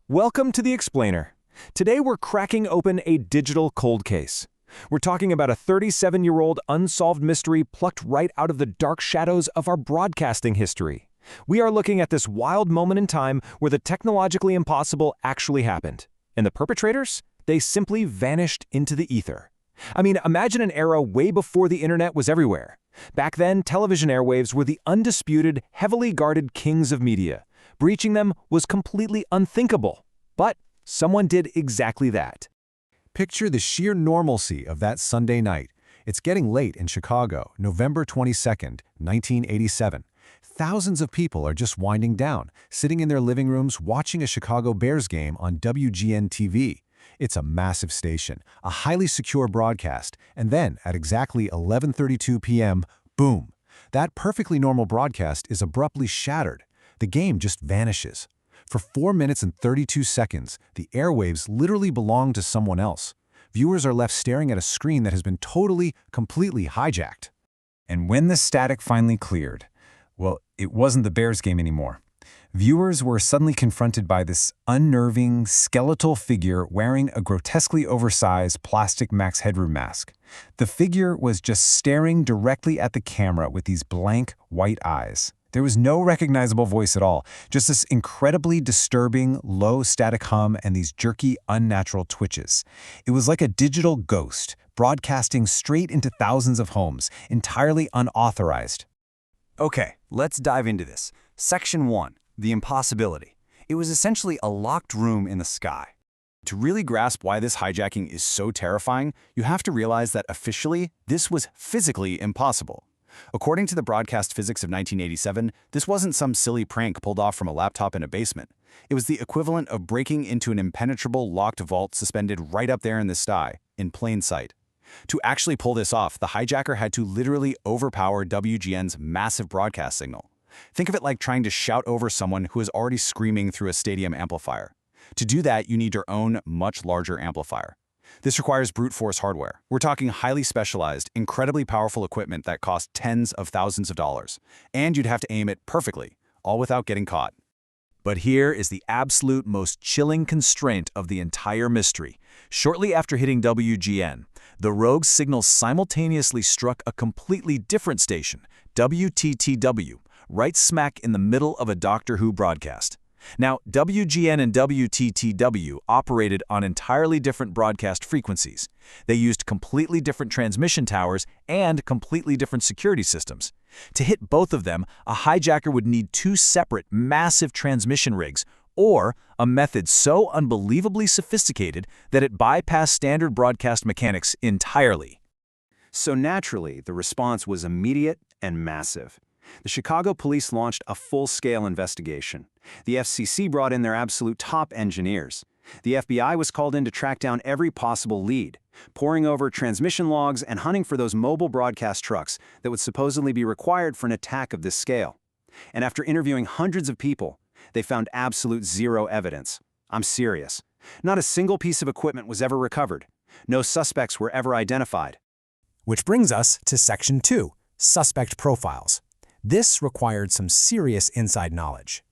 Welcome to The Explainer. Today we're cracking open a digital cold case. We're talking about a 37-year-old unsolved mystery plucked right out of the dark shadows of our broadcasting history. We are looking at this wild moment in time where the technologically impossible actually happened. And the perpetrators? They simply vanished into the ether. I mean, imagine an era way before the internet was everywhere. Back then, television airwaves were the undisputed, heavily guarded kings of media. Breaching them was completely unthinkable. But someone did exactly that. Picture the sheer normalcy of that Sunday night. It's getting late in Chicago, November 22nd, 1987. Thousands of people are just winding down, sitting in their living rooms watching a Chicago Bears game on WGN-TV. It's a massive station, a highly secure broadcast, and then at exactly 11:32 p.m., boom! That perfectly normal broadcast is abruptly shattered. The game just vanishes. For 4 minutes and 32 seconds, the airwaves literally belong to someone else. Viewers are left staring at a screen that has been completely hijacked. And when the static finally cleared, well, it wasn't the Bears game anymore. Viewers were suddenly confronted by this unnerving, skeletal figure wearing a grotesquely oversized plastic Max Headroom mask. The figure was just staring directly at the camera with these blank, white eyes. There was no recognizable voice at all, just this incredibly disturbing, low static hum and these jerky, unnatural twitches. It was like a digital ghost, broadcasting straight into thousands of homes, entirely unauthorized. Okay, let's dive into this. Section 1. The impossibility. It was essentially a locked room in the sky. To really grasp why this hijacking is so terrifying, you have to realize that officially, this was physically impossible. According to the broadcast physics of 1987, this wasn't some silly prank pulled off from a laptop in a basement. It was the equivalent of breaking into an impenetrable locked vault suspended right up there in the sky, in plain sight. To actually pull this off, the hijacker had to literally overpower WGN's massive broadcast signal. Think of it like trying to shout over someone who is already screaming through a stadium amplifier. To do that, you need your own, much larger amplifier. This requires brute force hardware. We're talking highly specialized, incredibly powerful equipment that costs tens of thousands of dollars. And you'd have to aim it perfectly, all without getting caught. But here is the absolute most chilling constraint of the entire mystery. Shortly after hitting WGN, the rogue signal simultaneously struck a completely different station, WTTW, right smack in the middle of a Doctor Who broadcast. Now, WGN and WTTW operated on entirely different broadcast frequencies. They used completely different transmission towers and completely different security systems. To hit both of them, a hijacker would need two separate, massive transmission rigs, or a method so unbelievably sophisticated that it bypassed standard broadcast mechanics entirely. So naturally, the response was immediate and massive. The Chicago police launched a full-scale investigation. The FCC brought in their absolute top engineers. The FBI was called in to track down every possible lead, poring over transmission logs and hunting for those mobile broadcast trucks that would supposedly be required for an attack of this scale. And after interviewing hundreds of people, they found absolute zero evidence. I'm serious. Not a single piece of equipment was ever recovered. No suspects were ever identified. Which brings us to Section 2, Suspect Profiles. This required some serious inside knowledge.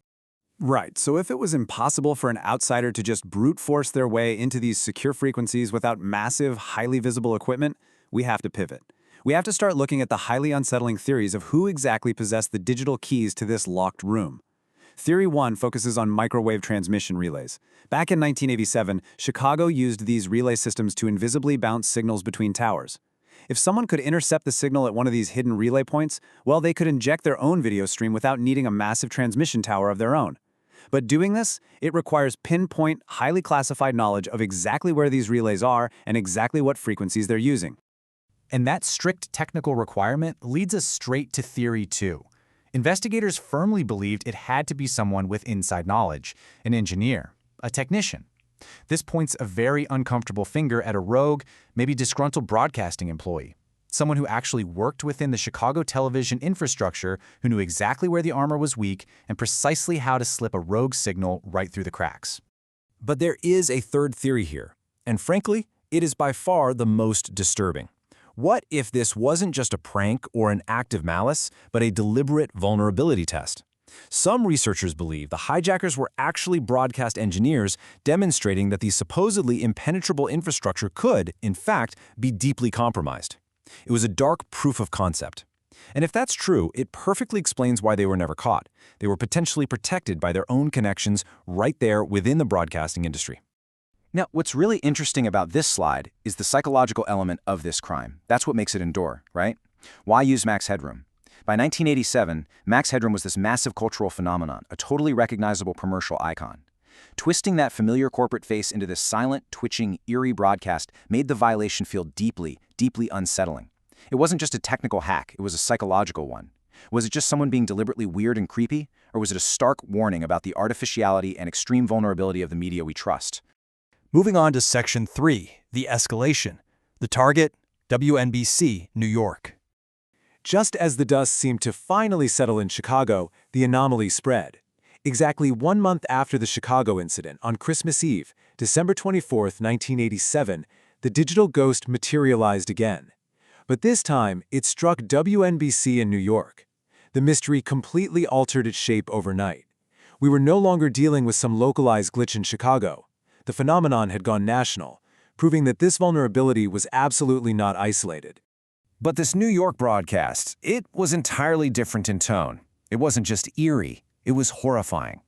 Right, so if it was impossible for an outsider to just brute force their way into these secure frequencies without massive, highly visible equipment, we have to pivot. We have to start looking at the highly unsettling theories of who exactly possessed the digital keys to this locked room. Theory 1 focuses on microwave transmission relays. Back in 1987, Chicago used these relay systems to invisibly bounce signals between towers. If someone could intercept the signal at one of these hidden relay points, well, they could inject their own video stream without needing a massive transmission tower of their own. But doing this, it requires pinpoint, highly classified knowledge of exactly where these relays are and exactly what frequencies they're using. And that strict technical requirement leads us straight to Theory 2. Investigators firmly believed it had to be someone with inside knowledge, an engineer, a technician. This points a very uncomfortable finger at a rogue, maybe disgruntled broadcasting employee, someone who actually worked within the Chicago television infrastructure, who knew exactly where the armor was weak and precisely how to slip a rogue signal right through the cracks. But there is a third theory here, and frankly, it is by far the most disturbing. What if this wasn't just a prank or an act of malice, but a deliberate vulnerability test? Some researchers believe the hijackers were actually broadcast engineers, demonstrating that the supposedly impenetrable infrastructure could, in fact, be deeply compromised. It was a dark proof of concept. And if that's true, it perfectly explains why they were never caught. They were potentially protected by their own connections right there within the broadcasting industry. Now, what's really interesting about this slide is the psychological element of this crime. That's what makes it endure, right? Why use Max Headroom? By 1987, Max Headroom was this massive cultural phenomenon, a totally recognizable commercial icon. Twisting that familiar corporate face into this silent, twitching, eerie broadcast made the violation feel deeply, deeply unsettling. It wasn't just a technical hack, it was a psychological one. Was it just someone being deliberately weird and creepy, or was it a stark warning about the artificiality and extreme vulnerability of the media we trust? Moving on to Section 3, the escalation. The target, WNBC, New York. Just as the dust seemed to finally settle in Chicago, the anomaly spread. Exactly 1 month after the Chicago incident, on Christmas Eve, December 24, 1987, the digital ghost materialized again. But this time, it struck WNBC in New York. The mystery completely altered its shape overnight. We were no longer dealing with some localized glitch in Chicago. The phenomenon had gone national, proving that this vulnerability was absolutely not isolated. But this New York broadcast, it was entirely different in tone. It wasn't just eerie, it was horrifying.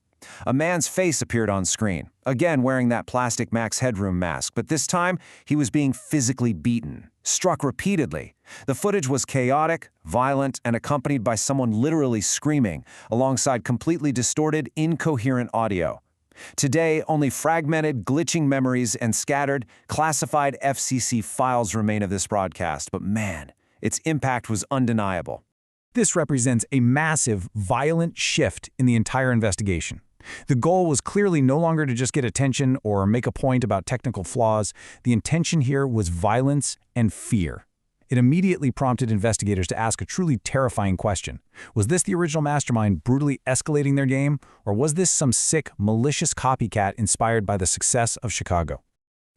A man's face appeared on screen, again wearing that plastic Max Headroom mask, but this time he was being physically beaten, struck repeatedly. The footage was chaotic, violent, and accompanied by someone literally screaming, alongside completely distorted, incoherent audio. Today, only fragmented, glitching memories and scattered, classified FCC files remain of this broadcast, but man, its impact was undeniable. This represents a massive, violent shift in the entire investigation. The goal was clearly no longer to just get attention or make a point about technical flaws. The intention here was violence and fear. It immediately prompted investigators to ask a truly terrifying question. Was this the original mastermind brutally escalating their game, or was this some sick, malicious copycat inspired by the success of Chicago?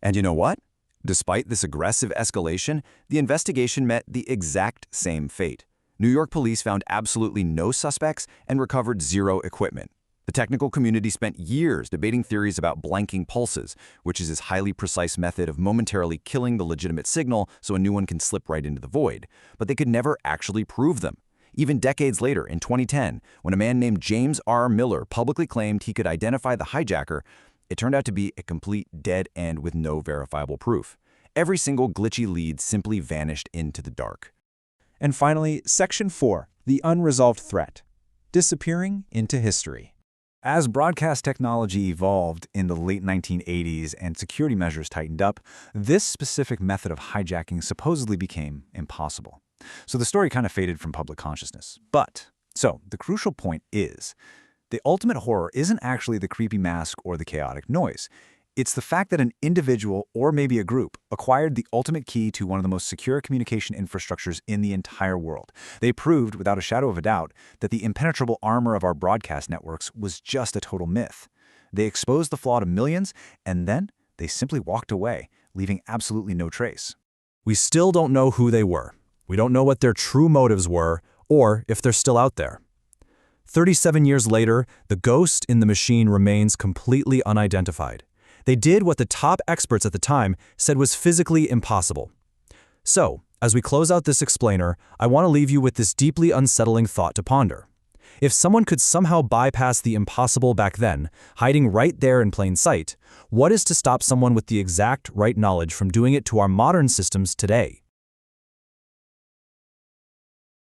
And you know what? Despite this aggressive escalation, the investigation met the exact same fate. New York police found absolutely no suspects and recovered zero equipment. The technical community spent years debating theories about blanking pulses, which is this highly precise method of momentarily killing the legitimate signal so a new one can slip right into the void. But they could never actually prove them. Even decades later, in 2010, when a man named James R. Miller publicly claimed he could identify the hijacker, it turned out to be a complete dead end with no verifiable proof. Every single glitchy lead simply vanished into the dark. And finally, Section 4, the unresolved threat, disappearing into history. As broadcast technology evolved in the late 1980s and security measures tightened up, this specific method of hijacking supposedly became impossible. So the story kind of faded from public consciousness. So the crucial point is, the ultimate horror isn't actually the creepy mask or the chaotic noise. It's the fact that an individual, or maybe a group, acquired the ultimate key to one of the most secure communication infrastructures in the entire world. They proved, without a shadow of a doubt, that the impenetrable armor of our broadcast networks was just a total myth. They exposed the flaw to millions, and then they simply walked away, leaving absolutely no trace. We still don't know who they were. We don't know what their true motives were, or if they're still out there. 37 years later, the ghost in the machine remains completely unidentified. They did what the top experts at the time said was physically impossible. So, as we close out this explainer, I want to leave you with this deeply unsettling thought to ponder. If someone could somehow bypass the impossible back then, hiding right there in plain sight, what is to stop someone with the exact right knowledge from doing it to our modern systems today?